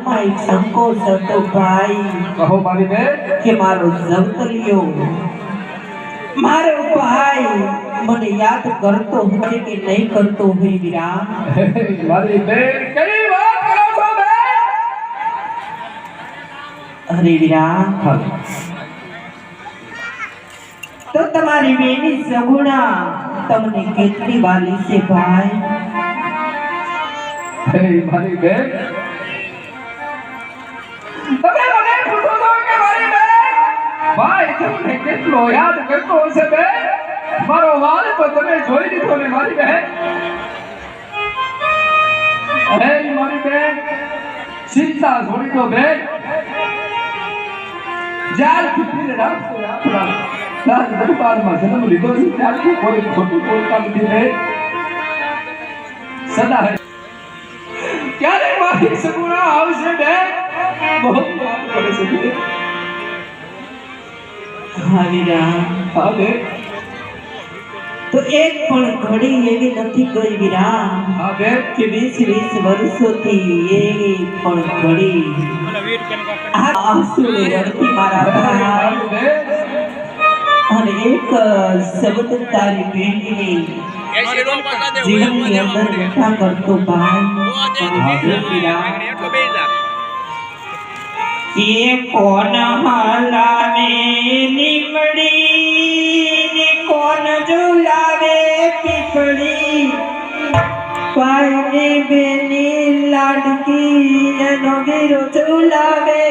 એક સંકોચ હતો ભાઈ કહો મારી બેન કે મારો જવતલિયો મારો ભાઈ મને યાદ કરતો હોય કે નહીં કરતો હોય વીરા મારી બેન કઈ વાત કરો છો બેન અરે વીરા તો તમારી બેની સગુણા તમને કેટલી વાલી છે ભાઈ મારી બેન તમે મને પૂછો છો કે મારી બેન ભાઈ તમને કેટલો યાદ કરતો હશે બેન મારો વાલ તો તમે જોઈ લીધો ને મારી બેન અરે મારી બેન ચિંતા છોડી દો બેન જ્યારથી પીરે રાખશો આપણા રાજ દરબારમાં જન્મ લીધો છે ત્યારથી કોઈ ખોટું બોલતા નથી બેન સદા ક્યારે મારી સગુણા આવશે બેન બહુ વાત કરે છે બેન હા વીરા હા બેન તો એક પણ ઘડી એવી નથી ગઈ વીરા હા બેન કે 20 વર્ષોથી એક પણ ઘડી આંસુને રડતી મારા ભાઈ બેન અને એક શબ્દ તારી બેનની જીવનની અંદર બેઠા કરતો ભાઈ એ કોણ હલાવે લીમડી ને કોણ ઝુલાવે પીપળી ભાઈ ને બેની લાડકી એનો વીરો ઝુલાવે